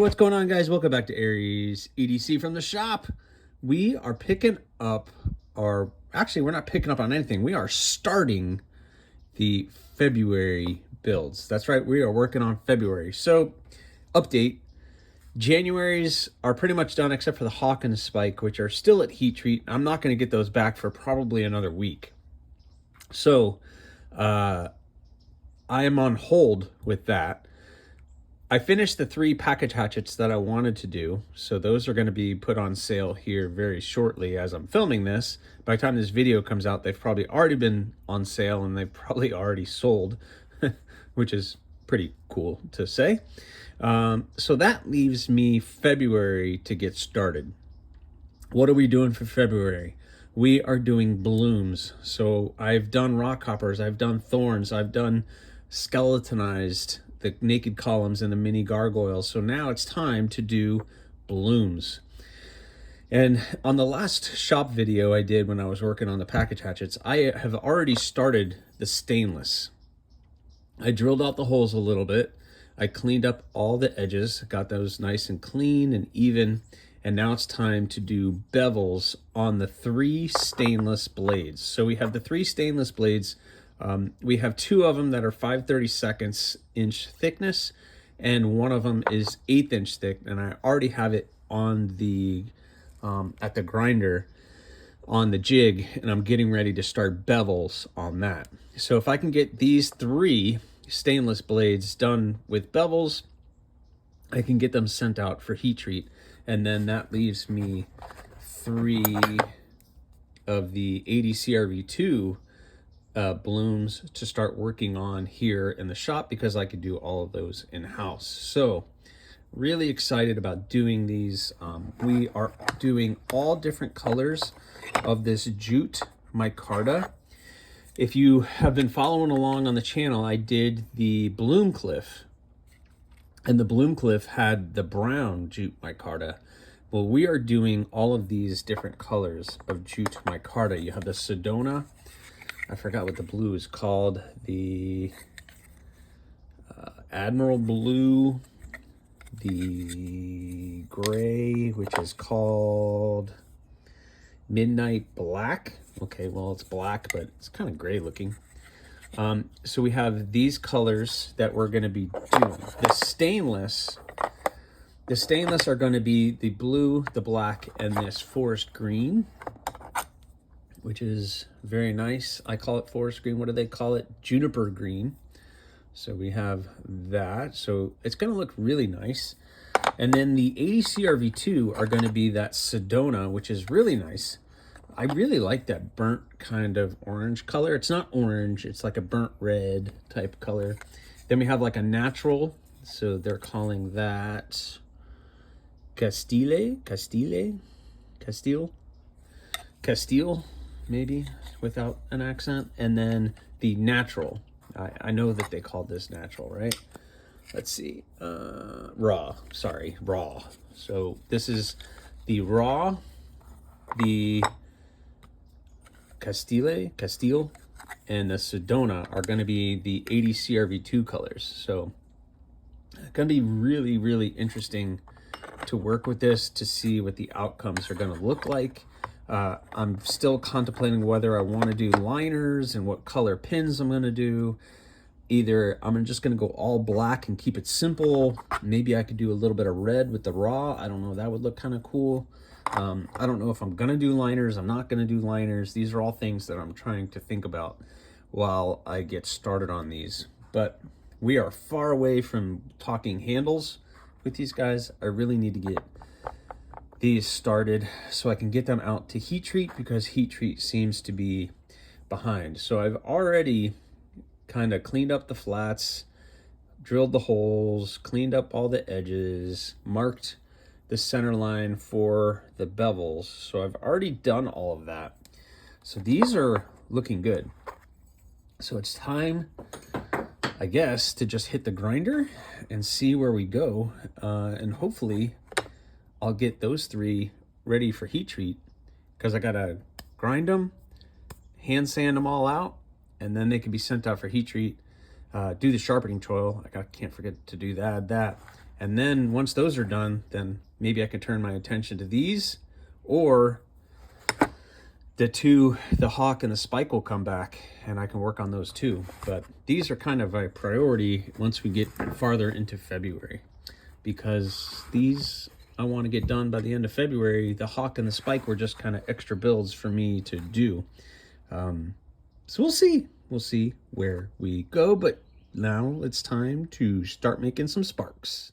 what's going on, guys? Welcome back to Aries EDC from the shop. We are picking up actually, we're not picking up on anything. We are starting the February builds. That's right, we are working on February. So, update, January's are pretty much done except for the Hawk and the Spike, which are still at heat treat. I'm not going to get those back for probably another week. So, I am on hold with that. I finished the 3 package hatchets that I wanted to do, so those are going to be put on sale here very shortly as I'm filming this. By the time this video comes out, they've probably already been on sale and they've probably already sold, which is pretty cool to say. So that leaves me February to get started. What are we doing for February? We are doing blooms. So I've done rock hoppers, I've done thorns, I've done skeletonized the naked columns and the mini gargoyles. So now it's time to do blooms. And on the last shop video I did when I was working on the package hatchets, I have already started the stainless. I drilled out the holes a little bit. I cleaned up all the edges, got those nice and clean and even. And now it's time to do bevels on the 3 stainless blades. So we have the 3 stainless blades. We have 2 of them that are 5/32 inch thickness, and one of them is 1/8 inch thick, and I already have it on the at the grinder on the jig, and I'm getting ready to start bevels on that. So if I can get these 3 stainless blades done with bevels, I can get them sent out for heat treat, and then that leaves me 3 of the ADC RV2 blooms to start working on here in the shop, because I could do all of those in-house. So really excited about doing these. We are doing all different colors of this jute micarta. If you have been following along on the channel, I did the bloom cliff, and the bloom cliff had the brown jute micarta. Well, we are doing all of these different colors of jute micarta. You have the Sedona, I forgot what the blue is called, the Admiral Blue, the gray, which is called Midnight Black. Okay, well, it's black, but it's kind of gray looking. So we have these colors that we're going to be doing. The stainless are going to be the blue, the black, and this forest green, which is very nice. I call it forest green. What do they call it? Juniper green. So we have that. So it's going to look really nice. And then the ADC RV2 are going to be that Sedona, which is really nice. I really like that burnt kind of orange color. It's not orange. It's like a burnt red type color. Then we have like a natural. So they're calling that Castile, maybe without an accent. And then the natural, I know that they called this natural, right? Let's see, raw. So this is the raw, the Castile, and the Sedona are going to be the ADC RV2 colors. So it's going to be really, really interesting to work with this, to see what the outcomes are going to look like. I'm still contemplating whether I want to do liners and what color pins I'm going to do. Either I'm just going to go all black and keep it simple. Maybe I could do a little bit of red with the raw. I don't know. That would look kind of cool. I don't know if I'm going to do liners. I'm not going to do liners. These are all things that I'm trying to think about while I get started on these. But we are far away from talking handles with these guys. I really need to get these started so I can get them out to heat treat, because heat treat seems to be behind. So I've already kind of cleaned up the flats, drilled the holes, cleaned up all the edges, marked the center line for the bevels. So I've already done all of that. So these are looking good. So it's time, I guess, to just hit the grinder and see where we go. And hopefully I'll get those 3 ready for heat treat, because I gotta grind them, hand sand them all out, and then they can be sent out for heat treat. Do the sharpening choil. I can't forget to do that. And then once those are done, then maybe I can turn my attention to these, or the Hawk and the Spike will come back and I can work on those too. But these are kind of a priority once we get farther into February, because these I want to get done by the end of February. The Hawk and the Spike were just kind of extra builds for me to do. So we'll see where we go, but now it's time to start making some sparks.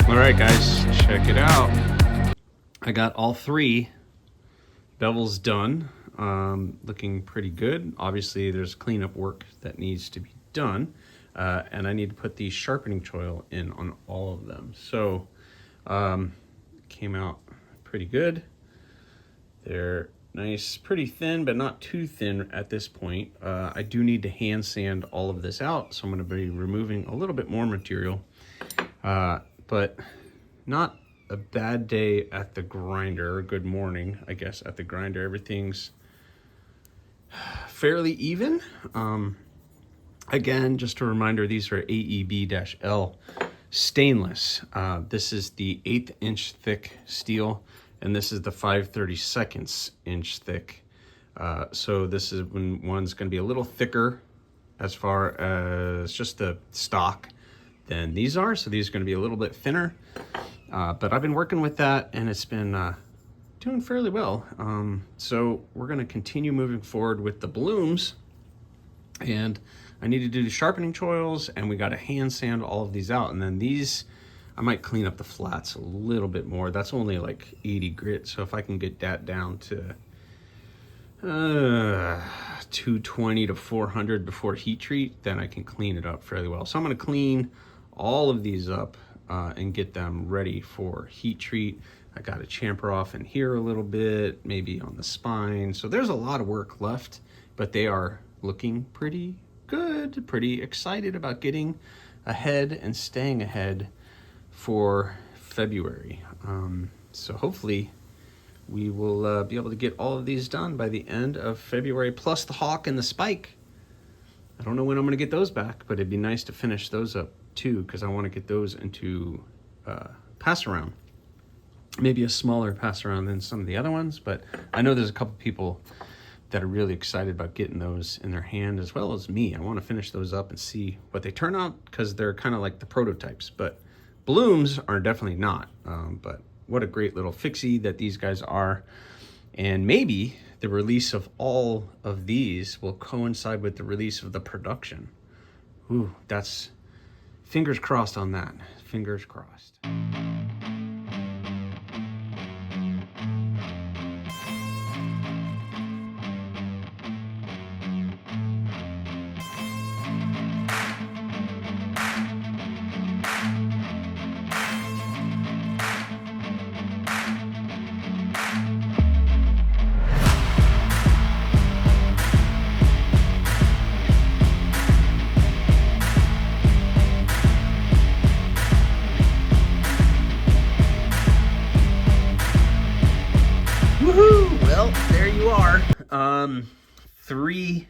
All right, guys, check it out. I got all 3 bevels done, looking pretty good. Obviously, there's cleanup work that needs to be done, and I need to put the sharpening choil in on all of them. So, came out pretty good. They're nice, pretty thin, but not too thin at this point. I do need to hand sand all of this out, so I'm going to be removing a little bit more material. But not a bad day at the grinder. Good morning, I guess, at the grinder. Everything's fairly even. Again, just a reminder, these are AEB-L stainless. This is the 1/8 inch thick steel, and this is the 5/32 inch thick. So this is when one's going to be a little thicker as far as just the stock than these are. So these are going to be a little bit thinner, but I've been working with that and it's been doing fairly well. So we're going to continue moving forward with the blooms, and I need to do the sharpening choils, and we got to hand sand all of these out. And then these, I might clean up the flats a little bit more. That's only like 80 grit. So if I can get that down to 220 to 400 before heat treat, then I can clean it up fairly well. So I'm going to clean all of these up and get them ready for heat treat. I got to chamfer off in here a little bit, maybe on the spine. So there's a lot of work left, but they are looking pretty good. Pretty excited about getting ahead and staying ahead for February. So hopefully we will be able to get all of these done by the end of February, plus the Hawk and the Spike. I don't know when I'm going to get those back, but it'd be nice to finish those up too, because I want to get those into pass around. Maybe a smaller pass around than some of the other ones, but I know there's a couple people that are really excited about getting those in their hand, as well as me. I want to finish those up and see what they turn out, because they're kind of like the prototypes, but blooms are definitely not. But what a great little fixie that these guys are. And maybe the release of all of these will coincide with the release of the production. Ooh, that's fingers crossed on that. Fingers crossed. Woohoo! Well, there you are. 3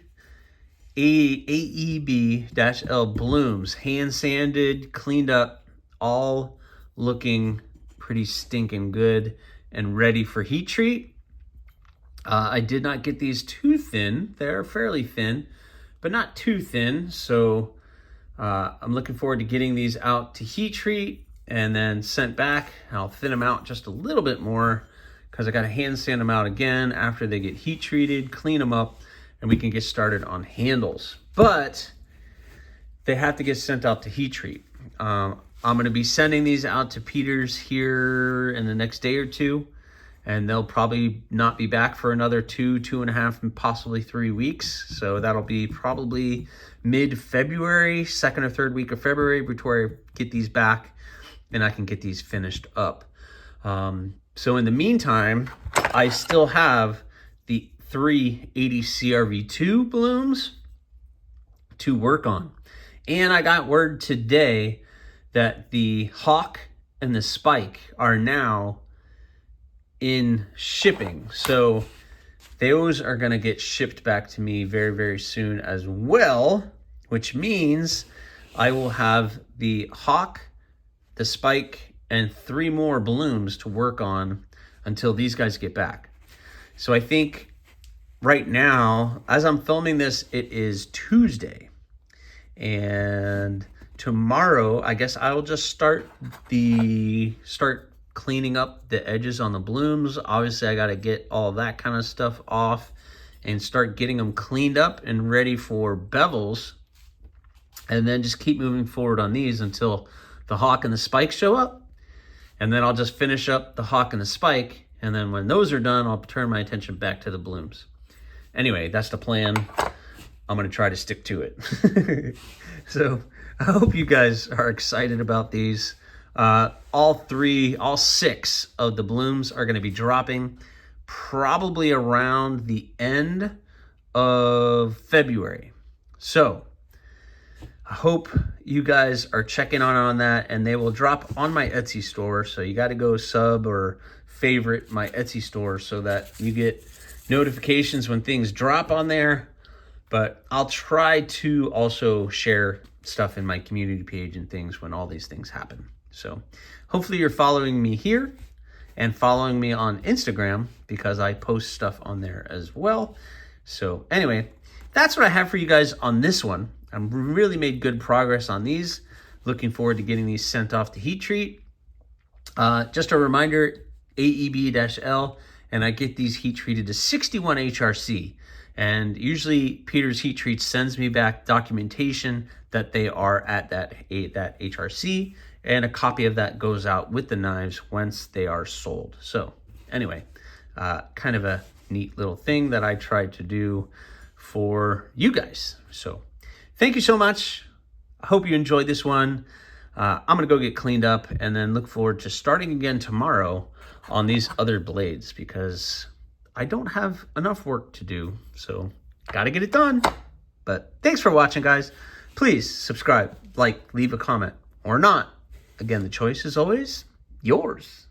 AEB-L blooms, hand sanded, cleaned up, all looking pretty stinking good and ready for heat treat. I did not get these too thin. They're fairly thin, but not too thin. So I'm looking forward to getting these out to heat treat and then sent back. I'll thin them out just a little bit more, because I got to hand sand them out again after they get heat treated, clean them up, and we can get started on handles. But they have to get sent out to heat treat. I'm going to be sending these out to Peter's here in the next day or two, and they'll probably not be back for another 2.5, and possibly 3 weeks. So that'll be probably mid-February, 2nd or 3rd week of February, before I get these back and I can get these finished up. So in the meantime, I still have the 3 ADC CRV2 balloons to work on. And I got word today that the Hawk and the Spike are now in shipping. So those are gonna get shipped back to me very, very soon as well, which means I will have the Hawk, the Spike, and 3 more balloons to work on until these guys get back. So I think right now, as I'm filming this, it is Tuesday. And tomorrow, I guess I will just start cleaning up the edges on the balloons. Obviously, I got to get all that kind of stuff off and start getting them cleaned up and ready for bevels. And then just keep moving forward on these until the Hawk and the Spike show up. And then I'll just finish up the Hawk and the Spike. And then when those are done, I'll turn my attention back to the balloons. Anyway, that's the plan. I'm going to try to stick to it. So I hope you guys are excited about these. All 6 of the balloons are going to be dropping probably around the end of February. So I hope you guys are checking on that, and they will drop on my Etsy store. So you got to go sub or favorite my Etsy store so that you get notifications when things drop on there. But I'll try to also share stuff in my community page and things when all these things happen. So hopefully you're following me here and following me on Instagram, because I post stuff on there as well. So anyway, that's what I have for you guys on this one. I've really made good progress on these. Looking forward to getting these sent off to heat treat. Just a reminder, AEB-L, and I get these heat treated to 61 HRC. And usually Peter's Heat Treats sends me back documentation that they are at that HRC, and a copy of that goes out with the knives once they are sold. So anyway, kind of a neat little thing that I tried to do for you guys. So thank you so much. I hope you enjoyed this one. I'm going to go get cleaned up and then look forward to starting again tomorrow on these other blades, because I don't have enough work to do, so got to get it done. But thanks for watching, guys. Please subscribe, like, leave a comment, or not. Again, the choice is always yours.